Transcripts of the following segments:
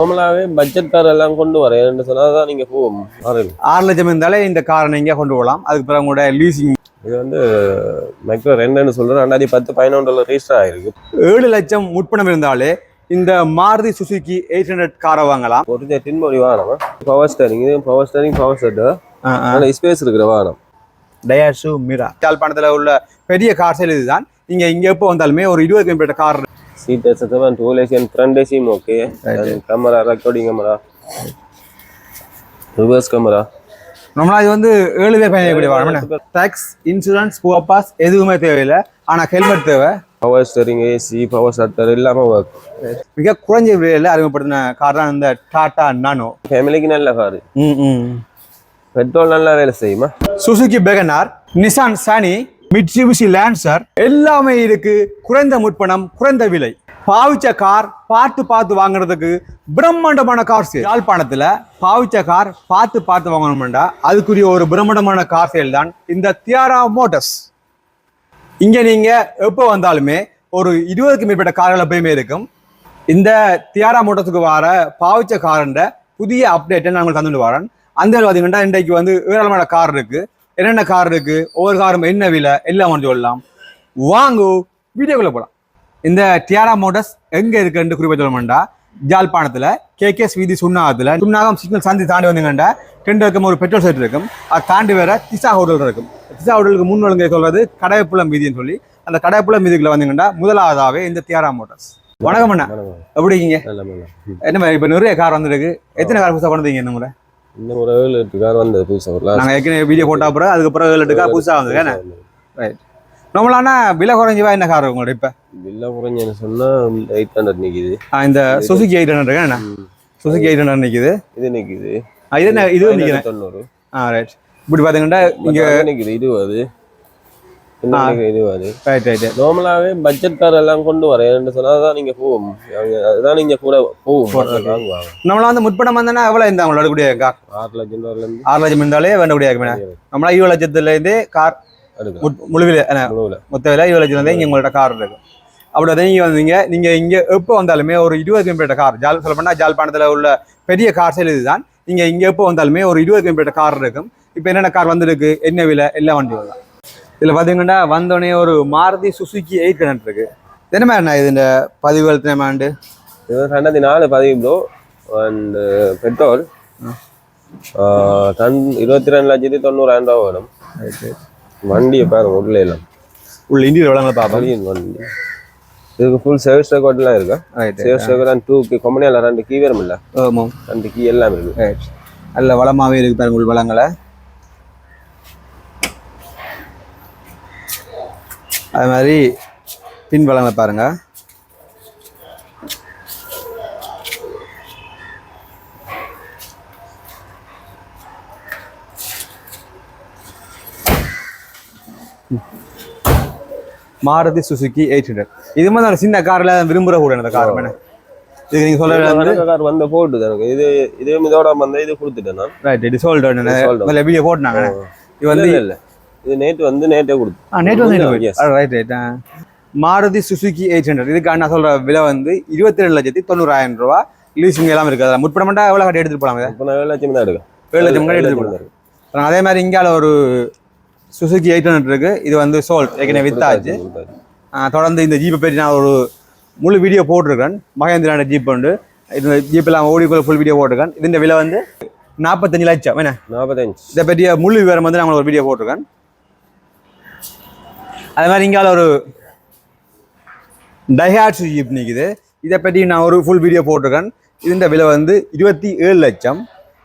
நார்மலாகவே budget car எல்லாம் கொண்டு வரேன் சொன்னால் தான் நீங்கள் போகும் 6 லட்சம் இருந்தாலே இந்த காரை நீங்கள் கொண்டு போகலாம். அதுக்கு பிறகு கூட லீசிங் இது வந்து மைக்ரோ ரெண்டுன்னு சொல்கிறேன். 2010-11 ரெஜிஸ்டர் ஆகிருக்கு. 7 லட்சம் முற்பணம் இருந்தாலே இந்த மாருதி சுசுகி 800 காரை வாங்கலாம். ஒரு டின்மொழி வாகனம், பவர் ஸ்டேரிங், இது power steering, power set, space இருக்கிற வாகனம். டயாசு மிரா யாழ்ப்பாணத்தில் உள்ள பெரிய கார் சேல் இதுதான். நீங்கள் இங்கே எப்போ வந்தாலுமே ஒரு 20 கிலோமீட்டர் கார் सीट है टूल एसी फ्रंट एसी में okay camera recording camera reverse camera நம்மளா இது வந்து 7 பேர் பயணிக்கக்கூடிய வாகனம். டாக்ஸ், இன்சூரன்ஸ், புவர் பாஸ் எதுவுமே தேவையில்லை. ஆனால் ஹெல்மெட் தேவை. Power steering, AC, power shutter எல்லாமே ஒர்க். மிக குறைஞ்ச விலையில் அறிமுகப்படுத்தின கார் தான் இந்த டாடா நானோ. ஃபேமிலிக்கு நல்ல கார். பெட்ரோல் நல்லா வேலை செய்யுமா? சுசுகி பெகனார், நிசான் சானி, மிட்சுபிஷி லான்சர் எல்லாமே இருக்கு. குறைந்த முற்பணம், குறைந்த விலை. பாவிச்ச கார் பார்த்து வாங்குறதுக்கு பிரம்மாண்டமான கார் சேல். யாழ்ப்பாணத்துல பாவிச்ச கார் பார்த்து வாங்கணும்டா அதுக்குரிய ஒரு பிரம்மாண்டமான கார் சேல் தான் இந்த தியாரா மோட்டர்ஸ். இங்க நீங்க எப்போ வந்தாலுமே ஒரு 20க்கு மேற்பட்ட கார்கள் எப்பயுமே இருக்கும். இந்த தியாரா மோட்டர்ஸுக்கு வர பாவிச்ச காரண்ட புதிய அப்டேட்டை நான் உங்களுக்கு தந்துட்டு வரேன். அந்த பார்த்தீங்கன்னா இன்றைக்கு வந்து ஏராளமான கார் இருக்கு. என்னென்ன கார் இருக்கு, ஒவ்வொரு காரும் என்ன விலை எல்லாம் சொல்லலாம். வாங்கு வீடியோக்குள்ள போகலாம். இந்த டியாரா மோட்டர்ஸ் எங்க இருக்குன்னு குறிப்பா சொல்லணும்டா ஜாழ்ப்பாணத்துல கேகேஎஸ் வீதி சுண்ணாகம் சிக்னல் சந்தி தாண்டி வந்தீங்கண்டா 2 இருக்கும் ஒரு பெட்ரோல் செட் இருக்கும். அது தாண்டி வேற திசா ஹோட்டல் இருக்கும். திசா ஹோட்டலுக்கு முன்வழங்க சொல்றது கடையப்புலம் வீதின்னு சொல்லி அந்த கடையப்புலம் வீதிக்குள்ள வந்தீங்கன்னா முதலாவதாவே இந்த தியாரா மோட்டர்ஸ். வணக்கம் அண்ணா, எப்படி இருக்கீங்க? என்ன இப்ப நிறைய கார் வந்துருக்கு. எத்தனை கார் புதுசா கொண்டீங்க இந்த முறை? இந்த ஒரு 7-8 கார் வந்தது புதுசாக. நாங்கள் ஏற்கனவே வீடியோ போட்டா அப்புறம் அதுக்கப்புறம் 7-8 கார் புதுசாக வந்தது. ரைட். நம்மளானா விலை குறைஞ்சவா என்ன கார் உங்களோட? இப்போ விலை குறைஞ்சன்னு சொன்னால் 800 நிற்கிது. இந்த சுசுகி 800 என்ன சுசுகி 800 நிற்கிது. இது நிற்கிது. இது என்ன இது நிற்கிறேன் 90. ரைட். இப்படி பார்த்தீங்கன்னா இங்கே நிற்கிது 20. ரைட். நார்மலாகவே பட்ஜெட் கார் எல்லாம் கொண்டு வரேன் சொன்னால் தான் நீங்கள் போகும். அதுதான் நீங்கள் கூட போகும். நம்மளா வந்து முற்படம் வந்தோன்னா எவ்வளோ இருந்தா அவங்களோட கூடிய கார்? 6 லட்சம் ரூபாயிலேருந்து 6 லட்சம் இருந்தாலே வேண்டக்கூடிய நம்மளா 20 லட்சத்துலேருந்தே கார் முழு விலை மொத்த விலை 20 லட்சத்துலேருந்தே இங்கே உங்கள்ட்ட கார் இருக்கு. அப்படி அதை நீங்கள் வந்தீங்க. நீங்கள் இங்கே எப்போ வந்தாலுமே ஒரு 20 கிலோமீட்டர் கார் சொல்ல போனால் ஜாழ்ப்பாணத்தில் உள்ள பெரிய கார் சேல் இதுதான். நீங்கள் இங்கே எப்போ வந்தாலுமே ஒரு 20 கிலோமீட்டர் கார் இருக்கும். இப்போ என்னென்ன கார் வந்துருக்கு, என்ன விலை எல்லாம் வண்டி வரலாம். இதில் பார்த்தீங்கன்னா வந்தோடனே ஒரு மாருதி சுசுகி 800 இருக்கு. என்ன மாதிரி இது இந்த பதிவுகள் எத்தனை ஆண்டு? இது 2004 பதிவு ப்ரோ. அண்ட் பெட்ரோல் 22,90,000 ரூபா வேணும். வண்டியை பாருங்க உள்ள எல்லாம் உள்ள இன்டீரியர் வளங்களை பார்ப்போம். வண்டி இதுக்கு ஃபுல் சர்வீஸ் ரெக்கார்ட்லாம் இருக்கா? சர்வீஸ் ரெக்கார்ட் 2 கீ கம்பெனியில் 2 கீ வேறும் இல்லை. ஆமாம், 2 கீ எல்லாம் இருக்கு. நல்ல வளமாகவே இருக்கு பாருங்க உள் வளங்களை. அது மாதிரி பின் வளங்களை பாருங்க. மாருதி சுசுகி 800 இது மாதிரி சின்ன கார்ல விரும்புற கூட அந்த கார் வேணும். இது நீங்க சொல்ற கார் வந்த போட்டு எனக்கு இது இதோட வந்த இது கொடுத்துட்டேன் நான். ரைட். இது சோல்ட் நல்ல வீடியோ போட்டுனாங்க. இது வந்து இல்ல இது நேற்றே கொடுத்து. நேற்று வந்து ரைட். மாருதி சுசுகி 800 இதுக்கு நான் சொல்ற விலை வந்து 22,90,000 ரூபா. லீசிங் எல்லாம் இருக்கு. அதில் முற்படமெண்டா எவ்வளோ கட்டி எடுத்துட்டு போகலாம்? 7 லட்சம் தான் எடுக்கும். 7 லட்சம் கட்டி எடுத்துட்டு போகலாம். அதே மாதிரி இங்கால ஒரு சுசுகி 800 இருக்கு. இது வந்து சோல்ட் ஏற்கனவே வித்தாச்சு. தொடர்ந்து இந்த ஜீப்பை பற்றி நான் ஒரு முழு வீடியோ போட்டிருக்கேன். மகேந்திரான ஜீப் உண்டு. இது ஜீப்பெல்லாம் ஓடிக்குள்ள ஃபுல் வீடியோ போட்டிருக்கேன். இந்த விலை வந்து 45 லட்சம். என்ன 45? இதை பற்றிய முழு விவரம் வந்து நான் ஒரு வீடியோ போட்டிருக்கேன். அதே மாதிரி இங்கால ஒரு டயாட்சு ஜீப் நிற்குது. இதை பற்றி நான் ஒரு ஃபுல் வீடியோ போட்டிருக்கேன். இந்த விலை வந்து 27 லட்சம்.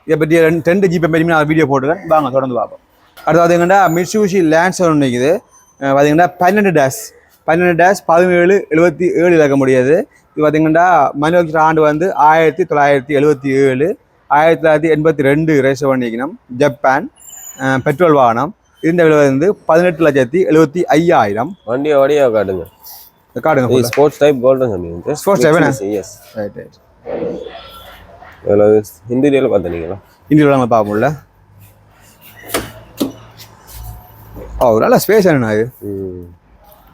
இதை பற்றி 2 ஜீப்பை பற்றி நான் வீடியோ போட்டிருக்கேன். வாங்க தொடர்ந்து பார்ப்போம். அடுத்து பார்த்தீங்கன்னா மிட்சுபிஷி லான்சர் ஒன்று நிற்குது. பார்த்தீங்கன்னா 12-1777 இழக்க முடியாது. இது பார்த்தீங்கன்னா மேனுஃபேக்சர் ஆண்டு வந்து 1977, 1982 ரெஜிஸ்டர் பண்ணிக்கணும். ஜப்பான் பெட்ரோல் வாகனம். இந்த விலை வந்து 18,75,000. வண்டியை வடியா காட்டுங்க. Sports type golden something. Sports type. S right. எவ்வளவு இன்டீரியர் பார்த்தீங்களா? இன்டீரியர் நம்ம பார்க்க முடியல. ஒரு நல்ல ஸ்பேஸ் என்ன இது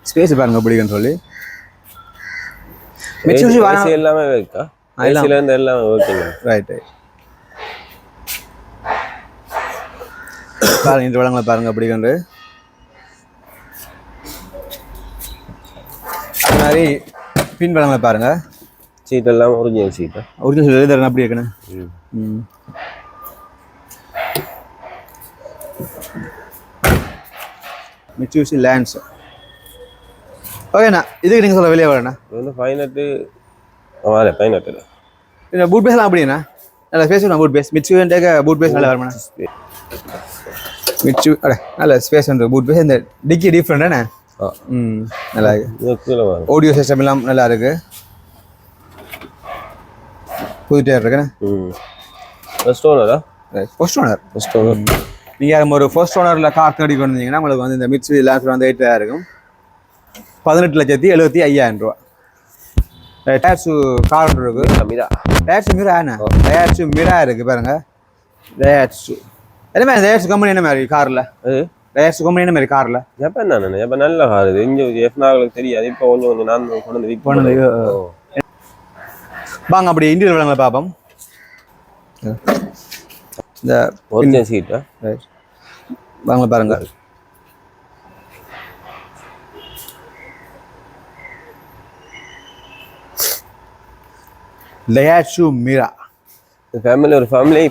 ஸ்பேஸ் பாருங்க பிடிக்குன்னு சொல்லி. மிட்சுபிஷி எல்லாமே இருக்கா? ஏசில இருந்து எல்லாம் ஓகேங்க. ரைட் பாருங்க இந்த வளங்களை பாருங்க அப்படி கண்டு அது மாதிரி பின் வளங்களை பாருங்க. சீட் எல்லாம் ஒரிஜினல் சீட். ஒரிஜினல் எழுதுறேன் அப்படி இருக்கணும். மிட்சுபிஷி லேண்ட்ஸ் ஓகேண்ணா. இதுக்கு நீங்கள் சொல்ல வெளியே வரேண்ணா. இது வந்து 5 ஆமாம் 5 இல்லை பூட் பேஸ்லாம் அப்படிண்ணா நல்லா ஸ்பேஸ் வேணும். பூட் பேஸ் மிட்சுபிஷிக்கு பூட் பேஸ் நல்லா வருமாண்ணா. மிட்சு அட நல்ல ஸ்பேஸ் உண்டு. பூட் பேஸ் இந்த டிக்கி டிஃப்ரெண்டாண்ணே. நல்லா இருக்கு. ஆடியோ சிஸ்டம் எல்லாம் நல்லா இருக்கு. புது டயர் இருக்குண்ணே. ஃபர்ஸ்ட் ஓனரா? First owner. நீங்கள் ஒரு ஃபர்ஸ்ட் ஓனரில் கார் தேடி கொண்டு வந்தீங்கன்னா உங்களுக்கு வந்து இந்த மிட்சுபிஷி லேண்ட்ஸ் வந்து 8,000 இருக்கும். 18,75,000 ரூபா. டயர்ஸு கார் இருக்கு. டயர்ஸு மிரா என்ன டயர்ஸு மிரா இருக்கு பாருங்க. டயர்ஸு என்ன மாதிரி டயர்ஸ் கம்பெனி என்ன மாதிரி காரில் டயர்ஸ் கம்பெனி என்ன மாதிரி காரில் ஜப்பான் தானே. ஜப்பான் நல்ல கார் இது. இங்கே எஃப்னாங்களுக்கு தெரியாது. இப்போ கொஞ்சம் நான் கொண்டு வந்து வாங்க அப்படி இன்டீரியர் விளங்களை பார்ப்போம். இந்த ஒரிஜினல் சீட்டா வாங்க பாருங்க. டயர்ஸு மிரா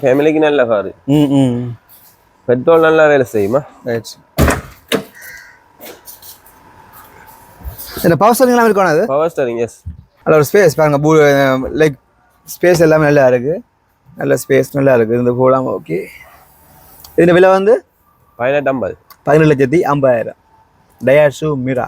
ஃபேமிலிக்கு நல்ல கார். பெட்ரோல் நல்லா வேலை செய்யுமா? இந்த பவர் ஸ்டீரிங்லாம் இருக்கணும். அது பவர் ஸ்டீரிங் எஸ். நல்ல ஒரு ஸ்பேஸ் பாருங்க. லைக் ஸ்பேஸ் எல்லாமே நல்லா இருக்கு. நல்ல ஸ்பேஸ் நல்லா இருக்கு. இந்த போலாம் ஓகே. இதோட விலை வந்து 18,50,000. 17,50,000 டயர்ஸு மிரா.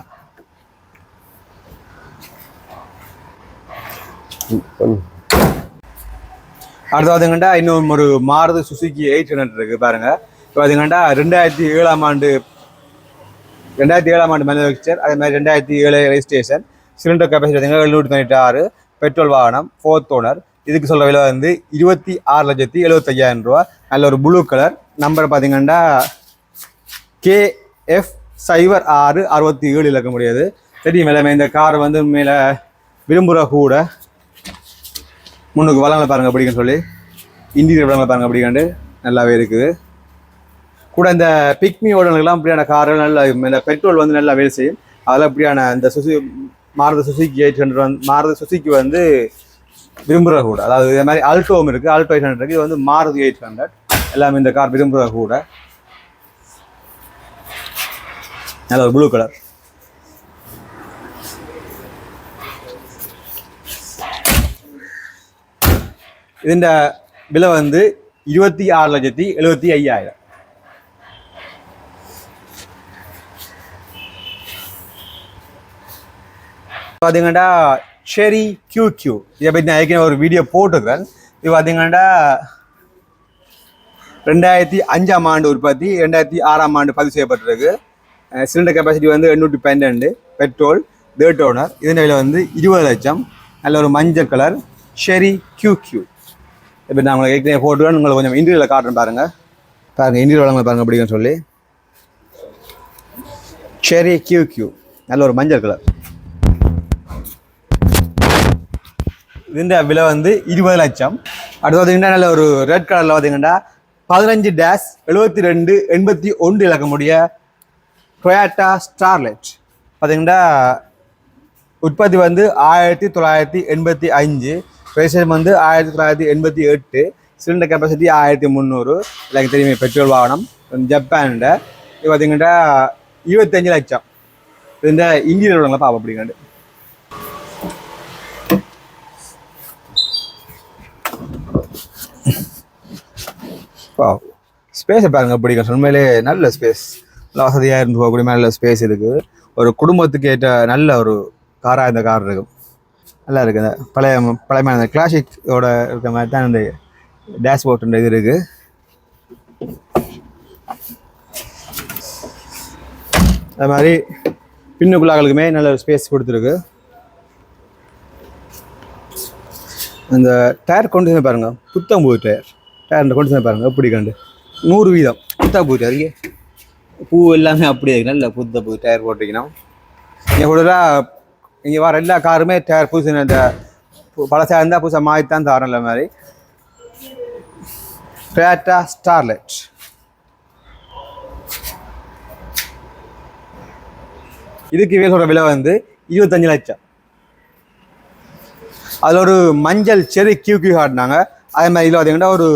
அடுத்து பார்த்தீங்கன்னா இன்னும் ஒரு மாருதி சுசுகி 800 இருக்கு பாருங்க. இப்போ பார்த்தீங்கன்னா 2007ஆம் ஆண்டு மேனுஃபேக்சர். அதே மாதிரி 2007 ரெஜிஸ்ட்ரேஷன். சிலிண்டர் கெப்பாசிட்டி பார்த்தீங்கன்னா 796. பெட்ரோல் வாகனம். 4th owner. இதுக்கு சொல்ல விலை வந்து 26,75,000 ரூபா. நல்ல ஒரு ப்ளூ கலர். நம்பர் பார்த்தீங்கன்னா KF0667 இலக்க முடியாது. தெரியும் மேலே இந்த கார் வந்து மேலே விரும்புகிற கூட முன்னுக்கு வளங்களை பாருங்க அப்படிங்கன்னு சொல்லி இன்டீரியர் வளங்களை பாருங்க அப்படிங்காண்டு நல்லாவே இருக்குது. கூட இந்த பிக்மி ஓடனுக்கெல்லாம் இப்படியான கார்கள் நல்லா இந்த பெட்ரோல் வந்து நல்லா வேலை செய்யும். அதெல்லாம் இப்படியான இந்த மாருதி சுசுகி 800 மாருதி சுசுகி வந்து விரும்புகிற கூட. அதாவது இதே மாதிரி ஆல்டோவும் இருக்குது. ஆல்டோ 800 இருக்குது. இது வந்து மாருதி 800 எல்லாமே இந்த கார் விரும்புகிற கூட. நல்ல ஒரு ப்ளூ கலர். ഇതിൻ്റെ விலை வந்து 26,75,000. பார்த்தீங்கன்னா செரி QQ இதை பற்றி நான் ஏற்கனவே ஒரு வீடியோ போட்டுக்கிறேன். இது பார்த்தீங்கன்னா 2005ஆம் ஆண்டு உற்பத்தி, 2006ஆம் ஆண்டு பதிவு செய்யப்பட்டிருக்கு. சிலிண்டர் கெப்பாசிட்டி வந்து 812. Petrol 3rd owner. இதன் விலை வந்து 20 லட்சம். நல்ல ஒரு மஞ்சள் கலர் செரி QQ. இப்போ நான் உங்களுக்கு ஏற்கனவே போட்டுக்கிறேன். உங்களுக்கு கொஞ்சம் இன்டீரியரில் காட்டுறேன் பாருங்கள். இன்டீரியர் வளங்களை பாருங்கள் அப்படிங்கன்னு சொல்லி செரி QQ நல்ல ஒரு மஞ்சள் கலர். ഇതിൻ്റെ വില வந்து 20 ലക്ഷം. അടുത്ത பார்த்தீங்கன்னா நல்ல ஒரு ரெட் கலரில் பார்த்தீங்கன்னா 15-72-81 இலக்கமுடைய டொயாட்டா ஸ்டார்லைட். பார்த்தீங்கன்னா உற்பத்தி வந்து 1985. ரெஜிஸ்ட்ரேஷன் வந்து 1988. Cylinder capacity 1300. எனக்கு தெரியுமே பெட்ரோல் வாகனம். ஜப்பான்ட இது பார்த்தீங்கன்னா 25 லட்சம். இந்த இன்டீரியர் பார்ப்போம் அப்படிங்காண்டு. ஸ்பேஸை பாருங்க பிடிக்கும். உண்மையிலே நல்ல ஸ்பேஸ். நல்ல வசதியாக இருந்து போகக்கூடிய நல்ல ஸ்பேஸ் இருக்குது. ஒரு குடும்பத்துக்கு ஏற்ற நல்ல ஒரு காராக இந்த கார் இருக்கும். நல்லா இருக்குது. இந்த பழையமான இந்த கிளாசிக்கோட இருக்க மாதிரி தான் இந்த டேஷ்போர்ட் இது இருக்குது. அது மாதிரி பின்னுக்குள்ளாக்களுக்குமே நல்ல ஒரு ஸ்பேஸ் கொடுத்துருக்கு. இந்த டயர் கொண்டு பாருங்க. புத்தம்பூ டயர் கொண்டு பாருங்க எப்படி கண்டு 100% புத்தம்பூ டயர். பூ எல்லாமே அப்படியே இருக்கு. நல்ல புத்தம்பூ டயர் போட்டிங்கன்னா இங்கே கூட இங்கே வர எல்லா காருமே டயர் புதுசு. இந்த பழசாக இருந்தால் புதுசாக மாற்றி தான் தரல மாதிரி. Toyota starlight. இதுக்கு இவைகளோட விலை வந்து 25 லட்சம். அதில் ஒரு மஞ்சள் செரி கியூ காட்டினாங்க. அதே மாதிரி இதில் பார்த்தீங்கன்னா ஒரு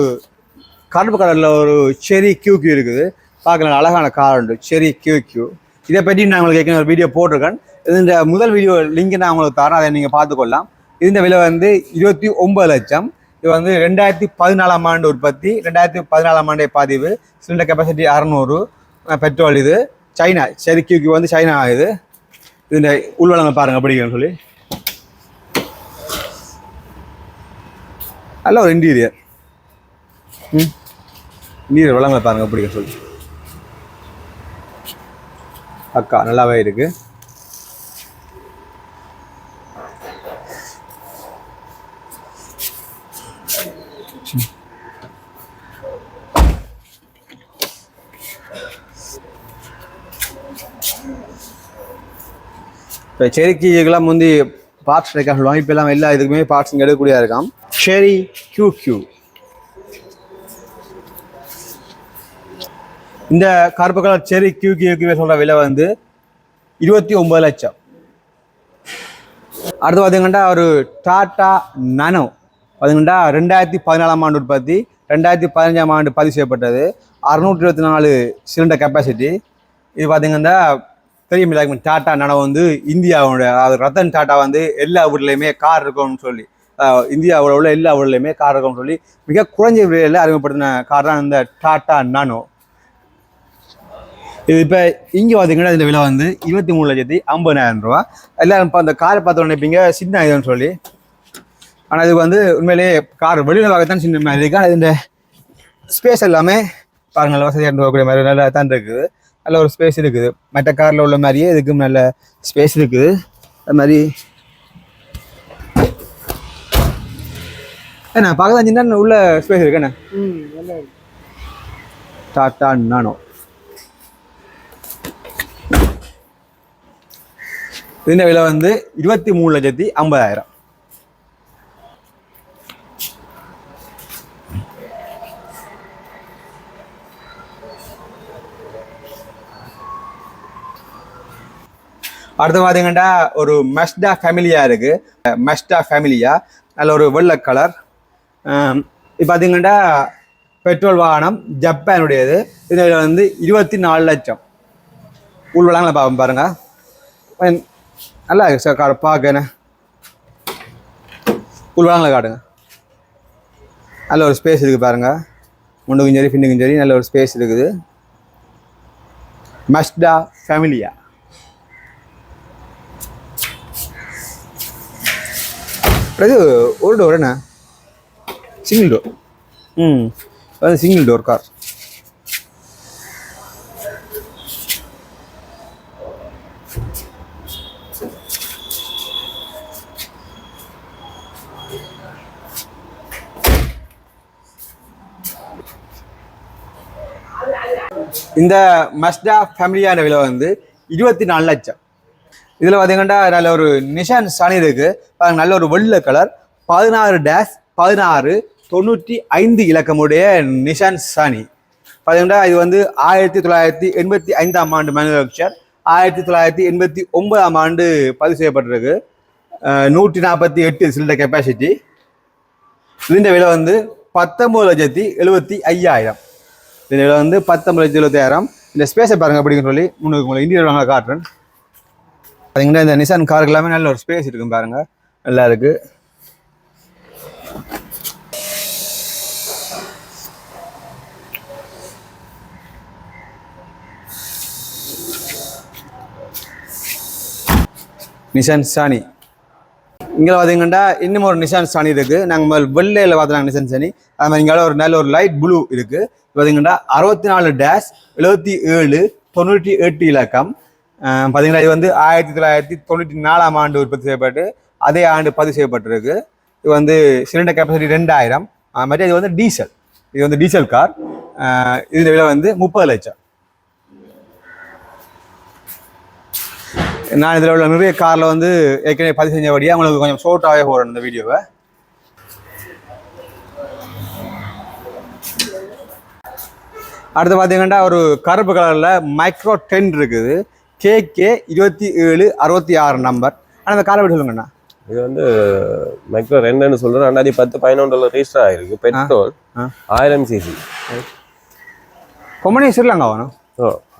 கருப்பு கலரில் ஒரு செரி கியூ இருக்குது. பார்க்கலாம் அழகான கார் உண்டு செரி கியூ. இதை பற்றி நான் உங்களுக்கு ஏற்கனவே ஒரு வீடியோ போட்டிருக்கேன். இந்த முதல் வீடியோ லிங்க் நான் உங்களுக்கு தரேன், அதை நீங்கள் பார்த்துக்கொள்ளலாம். இந்த விலை வந்து 29 லட்சம். இது வந்து 2014 ஆண்டு உற்பத்தி, 2014 ஆண்டே பதிவு. Cylinder capacity 600. பெட்ரோல். இது சைனா செரி கியூ வந்து சைனா ஆகுது. இந்த உள்வளங்கள் பாருங்கள் அப்படிங்கன்னு சொல்லி. நல்ல ஒரு இன்டீரியர் வளங்களை பாருங்கள் அப்படிங்கன்னு சொல்லி. அக்கா நல்லாவே இருக்கு. இப்போ செரிக்கிலாம் முந்தி பார்ட்ஸ் கிடைக்காம சொல்லுவாங்க. இப்போ எல்லாம் எல்லா இதுக்குமே பார்ட்ஸ் இங்கே எடுக்கக்கூடியதாக இருக்காம். செரி கியூ. இந்த கருப்பு கலர் செரி கியூ சொல்கிற விலை வந்து 29 லட்சம். அடுத்து பார்த்தீங்கன்னா ஒரு டாட்டா நானோ பார்த்தீங்கன்னா 2014 ஆண்டு உற்பத்தி, 2015 ஆண்டு பதிவு செய்யப்பட்டது. 624 சிலிண்டர் கெப்பாசிட்டி. இது பார்த்தீங்கன்னா தெரியும் டாட்டா நானோ வந்து இந்தியாவோட ரத்தன் டாட்டா வந்து எல்லா ஊர்லேயுமே கார் இருக்கும்னு சொல்லி, இந்தியாவோட உள்ள எல்லா ஊர்லேயுமே கார் இருக்கும்னு சொல்லி மிக குறைஞ்ச விலையில் அறிமுகப்படுத்தின கார் தான் இந்த டாட்டா நானோ. இது இப்போ இங்கே பார்த்தீங்கன்னா இந்த விலை வந்து 23,50,000 ரூபா. எல்லோரும் இப்போ அந்த காரை பார்த்து நினைப்பீங்க சின்ன இதுன்னு சொல்லி. ஆனால் இதுக்கு வந்து உண்மையிலேயே கார் வெளியில் பார்க்கத்தான் சின்ன மாதிரி இருக்குது. ஆனால் இந்த ஸ்பேஸ் எல்லாமே பாருங்கள் வசதியாக இருக்கக்கூடிய மாதிரி நல்லா தான் இருக்குது. நல்ல ஒரு ஸ்பேஸ் இருக்குது. மற்ற காரில் உள்ள மாதிரியே இதுக்கும் நல்ல ஸ்பேஸ் இருக்குது. அது மாதிரி என்ன பார்க்க சின்ன உள்ள ஸ்பேஸ் இருக்குண்ணே. டாட்டா நானோ. இந்த விலை வந்து 23,50,000. அடுத்து பார்த்தீங்கன்னா ஒரு மஸ்டா ஃபேமிலியா இருக்கு. மஸ்டா ஃபேமிலியா நல்ல ஒரு வெள்ளை கலர். இப்போ பார்த்தீங்கன்னா பெட்ரோல் வாகனம் ஜப்பானுடையது. இதில் வந்து 24 லட்சம். உள்வளங்களை பாருங்க நல்லா இருக்கு சார் கார் பார்க்க. உள்வளங்களை காட்டுங்க. நல்ல ஒரு ஸ்பேஸ் இருக்குது பாருங்க. முன்னுக்கும் சரி பின்னுக்கும் சரி நல்ல ஒரு ஸ்பேஸ் இருக்குது. மஸ்டா ஃபேமிலியா. இது ஒரு டோர் என்ன சிங்கிள் டோர். அது சிங்கிள் டோர் கார். இந்த மஸ்டா ஃபேமிலியான விலை வந்து 24 லட்சம். இதில் பார்த்தீங்கன்னா நல்ல ஒரு நிஷான் சாணி இருக்கு. நல்ல ஒரு வெள்ளை கலர் 16-16-95 இலக்கமுடைய நிஷான் சாணி. பார்த்தீங்கன்னா இது வந்து 1985 ஆண்டு மேனுஃபேக்சர். 1989 ஆண்டு பதிவு செய்யப்பட்டிருக்கு. 148 சிலிண்டர் கெப்பாசிட்டி. இந்த விலை வந்து 19,75,000. இந்த விலை வந்து 19,75,000. இந்த ஸ்பேஸை பாருங்க அப்படிங்கிற சொல்லி முன்னுக்கு இந்தியாவில் நாங்கள் காட்டுறேன். பார்த்தீங்கன்னா இந்த நிசான் காருக்கு எல்லாமே நல்ல ஒரு ஸ்பேஸ் இருக்கும் பாருங்க. நல்லா இருக்கு. நிசான் சாணி. இங்கே பார்த்தீங்கன்னா இன்னும் ஒரு நிசான் சாணி இருக்குது. நாங்கள் வெள்ளையில் பார்த்துனாங்க நிசான் சாணி. அது மாதிரி இங்கே ஒரு நல்ல ஒரு லைட் ப்ளூ இருக்குது. பார்த்தீங்கன்னா 64-77-98 இலக்கம். பார்த்தீங்கன்னா இது வந்து 1994 ஆண்டு உற்பத்தி செய்யப்பட்டு அதே ஆண்டு பதிவு செய்யப்பட்டிருக்கு. இது வந்து சிலிண்டர் கெப்பாசிட்டி 2000. மற்ற இது வந்து டீசல். இது வந்து டீசல் கார். இது விலை வந்து 30 லட்சம். நான் இதில் உள்ள நிறைய காரில் வந்து ஏற்கனவே பதிவு செஞ்சபடியாக உங்களுக்கு கொஞ்சம் ஷோர்ட்டாகவே போகிறேன் இந்த வீடியோவை. அடுத்து பார்த்தீங்கன்னா ஒரு கருப்பு கலரில் மைக்ரோ 10 இருக்குது. KK 2766 number. ஆனால் அந்த காரை விட்டு சொல்லுங்கண்ணா. இது வந்து மைக்ரோ 2ன்னு சொல்கிறேன். 2010 $11 ரெஜிஸ்டர் ஆகிருக்கு. Petrol 1000 cc. கொம்பனி ஸ்ரீலங்கா வேணும்.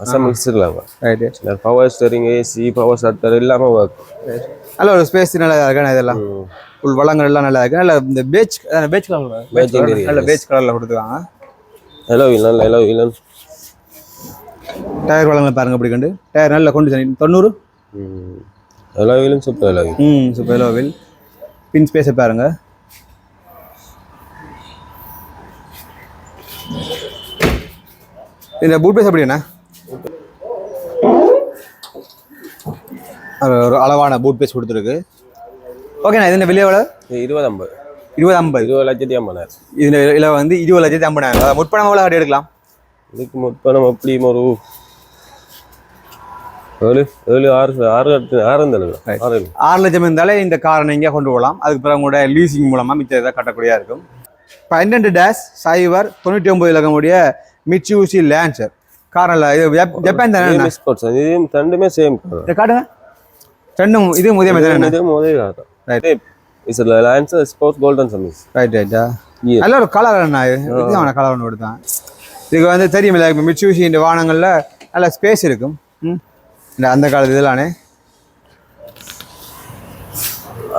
Assemble Sri Lanka. Right. Power steering, AC, power shutter எல்லாமே ஒர்க். நல்ல ஒரு ஸ்பேஸ் நல்லா இருக்கா இதெல்லாம். ஃபுல் வளங்கள் எல்லாம் நல்லா இருக்கு. நல்ல இந்த பேட்ச் கலர் நல்ல பேட்ச் கலரில் கொடுத்துருக்காங்க. ஹலோ வீல் ஹலோ வீலன். டயர் வளங்கள் பாருங்க அப்படி கண்டு. டயர் நல்ல கொண்டு 90. ஹலோ வீலும் super alloy wheel. Super alloy wheel. பின் ஸ்பேஸை பாருங்க. இந்த பூட் பேஸ் எப்படிண்ணா? ஒரு அளவான பூட் பேஸ் கொடுத்துருக்கு. ஓகேண்ணா. இது விலை எவ்வளோ? 20,50. 20,50. 20,50,000. இதில் இதில் வந்து 20,50,000. முற்பணம் எவ்வளோ கட்டி எடுக்கலாம்? இதுக்கு முற்பணம் எப்படியும் ஒரு 6 லட்சம் இருந்தாலே இந்த காரை நீங்கள் கொண்டு போகலாம். அதுக்கு பிறகு கூட லீசிங் மூலமாக மிச்சம் இதாக கட்டக்கூடியதாக இருக்கும். 12-099 இலக்கமுடைய மிட்சுபிஷி லான்சர் கார். நல்லா இது ஜப்பான் தானே? ரெண்டுமே சேம் காட்டுங்க. ரெண்டும் இதுவும் உதய லான்சர் ஸ்போர்ட்ஸ் கோல்டன் சர்வீஸ். ரைட்டா. நல்ல ஒரு கலர் என்ன இதுவான கலர் ஒன்று கொடுத்தான். இதுக்கு வந்து தெரியுமில்ல மிட்சுபிஷி இந்த வாகனங்களில் நல்ல ஸ்பேஸ் இருக்கும். இந்த அந்த காலத்து இதெல்லானே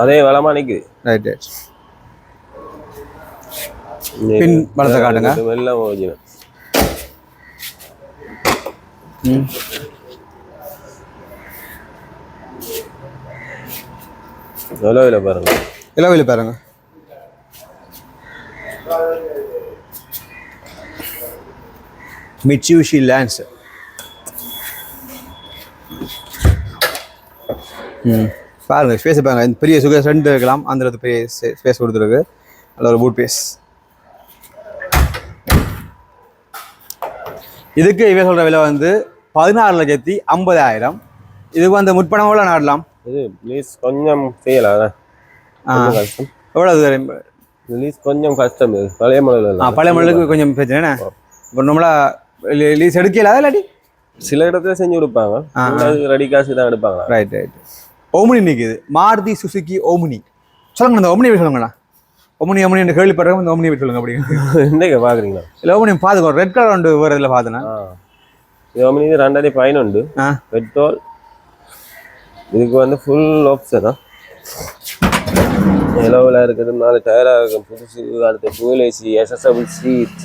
அதே வளமா நிக்குது. ரைட். பின் பலத்தை காட்டுங்க. எல்லாம் ஒரிஜினல். எலோவில பாருங்க. எலோவில பாருங்க. Mitsubishi Lancer. பாருங்க ஸ்பேஸ் பாருங்க. இந்த பெரிய சுகர் ரெண்டு இருக்கலாம். அந்த பெரிய ஸ்பேஸ் கொடுத்துருக்கு. நல்ல ஒரு பூட் பேஸ். இதுக்கு இவ சொல்ற விலை வந்து 16,50,000. இதுக்கு வந்து முற்பணம் எவ்வளோ நாடலாம்? இது ப்ளீஸ் கொஞ்சம் செய்யலாம். எவ்வளோ லீஸ் கொஞ்சம் கஷ்டம். பழைய மாடல். பழைய மாடலுக்கு கொஞ்சம் பிரச்சனை. இப்போ நம்மளா லீஸ் எடுக்கலாதா இல்லாட்டி சில இடத்துல செஞ்சு கொடுப்பாங்க. ரெடி காசு தான் எடுப்பாங்க. Right right. ஓமினி நிற்குது. Maruti Suzuki Omni. சொல்லுங்க. இந்த ஓமினி சொல்லுங்கண்ணா. ஓமினி ஓமினி கேள்விப்படுறவங்க இந்த ஓமினி சொல்லுங்க. அப்படி என்னங்க பார்க்குறீங்களா? இல்லை ஓமினி பார்த்துக்கோ. ரெட் கலர் ஒன்று வேறு இதில் பார்த்தேன்னா ஓமினி 2015 பெட்ரோல். இதுக்கு வந்து ஃபுல் ஆப்ஷனா எலோவில் இருக்குது. 4 டயராக இருக்கும் புதுசு. அடுத்து dual AC, adjustable seat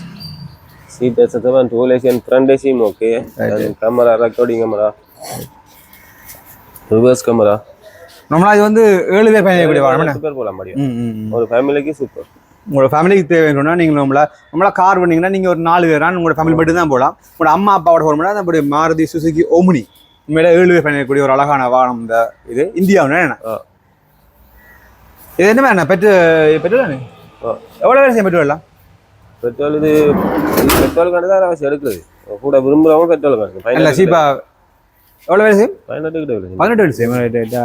adjustable, dual AC and front ஏசியும் okay. Camera, recording camera, reverse camera. நம்மளா இது வந்து 7 பேர் பயணிக்கக்கூடிய வாகனம். பேர் போகலாம் முடியும். ஒரு ஃபேமிலிக்கு சூப்பர். உங்களோட ஃபேமிலிக்கு தேவைன்னா நீங்கள் நம்மளா கார் பண்ணீங்கன்னா நீங்கள் ஒரு 4 பேரான உங்களோட ஃபேமிலி மட்டும் தான் போகலாம். உங்களோட அம்மா அப்பாவோட போகணும்னா நம்மளுடைய மாருதி சுசுகி ஓமினி உண்மையில 7 பேர் பயணிக்கக்கூடிய ஒரு அழகான வாகனம். இந்த இது இந்தியாவில் என்ன இது என்ன வேணா பெட்ரோல் எவ்வளோ வேலை செய்ய பெட்ரோல்லாம்? பெட்ரோல் இது பெட்ரோலுக்காண்டி தான் அவசியம் எடுக்கிறது. கூட விரும்புகிறவங்க பெட்ரோலுக்காண்டி. இல்லை சீப்பா எவ்வளோ வேலை செய்யும்? 18 வேலை செய்யும். ரைட்டா.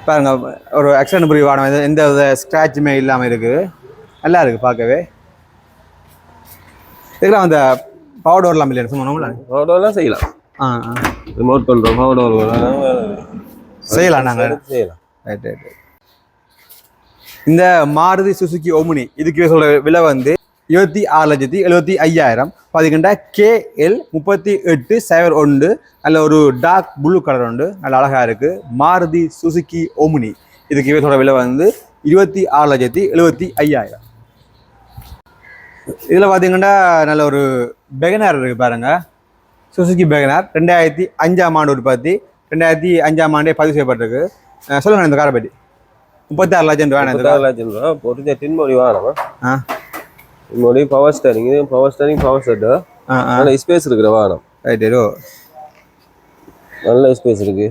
பாருங்க ஒரு ஆக்சிடென்ட் புரிய வாகனம். எந்த வித ஸ்க்ராட்சுமே இல்லாமல் இருக்குது. நல்லா இருக்குது பார்க்கவே. இதுக்கெல்லாம் அந்த பவர் டோர்லாம் இல்லையா? சும்மா பவர் டோர்லாம் செய்யலாம். ரிமோட் கண்ட்ரோல் பவர் டோர் செய்யலாம். நாங்கள் செய்யலாம். Right right. இந்த மாருதி சுசுகி ஓமினி இதுக்கு சொல்ற விலை வந்து 26,75,000. பார்த்தீங்கன்னா KL 3801. நல்ல ஒரு டார்க் ப்ளூ கலர் உண்டு. நல்ல அழகா இருக்கு. மாருதி சுசுகி ஓமினி இதுக்கு இவற்றோட விலை வந்து 26,75,000. இதில் பார்த்தீங்கன்னா நல்ல ஒரு பெகனார் இருக்கு பாருங்க. சுசுகி பெகனார் 2005ஆம் ஆண்டு உற்பத்தி. 2005ஆம் ஆண்டே பதிவு செய்யப்பட்டிருக்கு. சொல்லுங்க இந்த காரை பற்றி. 36,00,000 ரூபா. 36,00,000 ரூபா. பொறுத்த டின்மொழி வாகனமா? மொழி பவர் ஸ்டேரிங். இது பவர் ஸ்டேரிங், பவர் செட்டு. நல்ல ஸ்பேஸ் இருக்கிற வாகனம். ரைட். நல்ல ஸ்பேஸ் இருக்கு.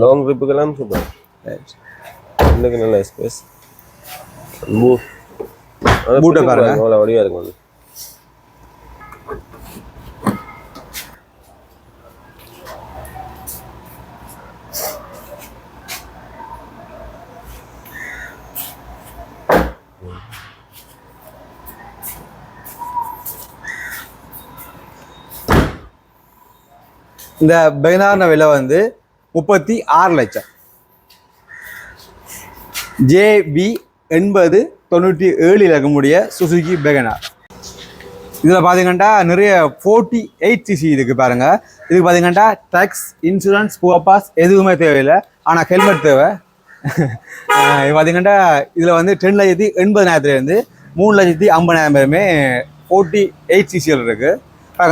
லாங் ட்ரிப்புக்கெல்லாம் சூப்பர். இன்னைக்கு நல்ல ஸ்பேஸ். பூட்டை பாருங்க. அவ்வளோ வடிவா இருக்கும். இந்த பெகனார் விலை வந்து 36 லட்சம். JB 8097 இருக்கக்கூடிய சுசுகி பெகனார். இதில் பார்த்தீங்கன்னா நிறைய 48cc இருக்கு பாருங்க. இதுக்கு பார்த்தீங்கன்னா டேக்ஸ், இன்சூரன்ஸ், புவர் பாஸ் எதுவுமே தேவையில்லை. ஆனால் ஹெல்மெட் தேவை. பார்த்தீங்கன்னா இதில் வந்து 10,80,000 3,50,000 பேருமே 48cc இருக்கு.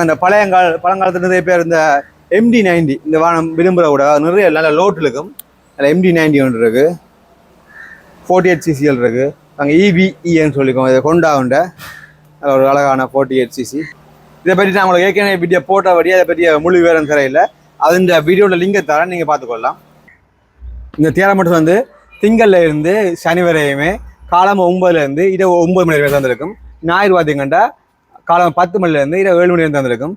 அந்த பழங்காலத்தில் நிறைய பேர் இந்த MD-90 இந்த வாகனம் விரும்புகிற கூட நிறைய நல்ல லோட் இருக்கும். அதில் MD-90 ஒன்று இருக்கு, 48cc இருக்கு. அங்கே EVEன்னு சொல்லிக்கோங்க. இதை கொண்டாண்ட ஒரு அழகான 48cc. இதை பற்றி நான் உங்களுக்கு ஏற்கனவே வீடியோ போட்டபடி அதை பற்றி முழு விவரம் தரையில் அந்த வீடியோட லிங்கை தரேன், நீங்கள் பார்த்துக்கொள்ளலாம். இந்த தியாரம் மட்டும் வந்து திங்கள்ல இருந்து சனி வரையுமே காலம் 9 இரவு 9 மணி வரை தந்திருக்கும். ஞாயிறு பார்த்தீங்கன்னா காலம் 10 மணிலேருந்து இரவு 7 மணி வரை தந்திருக்கும்.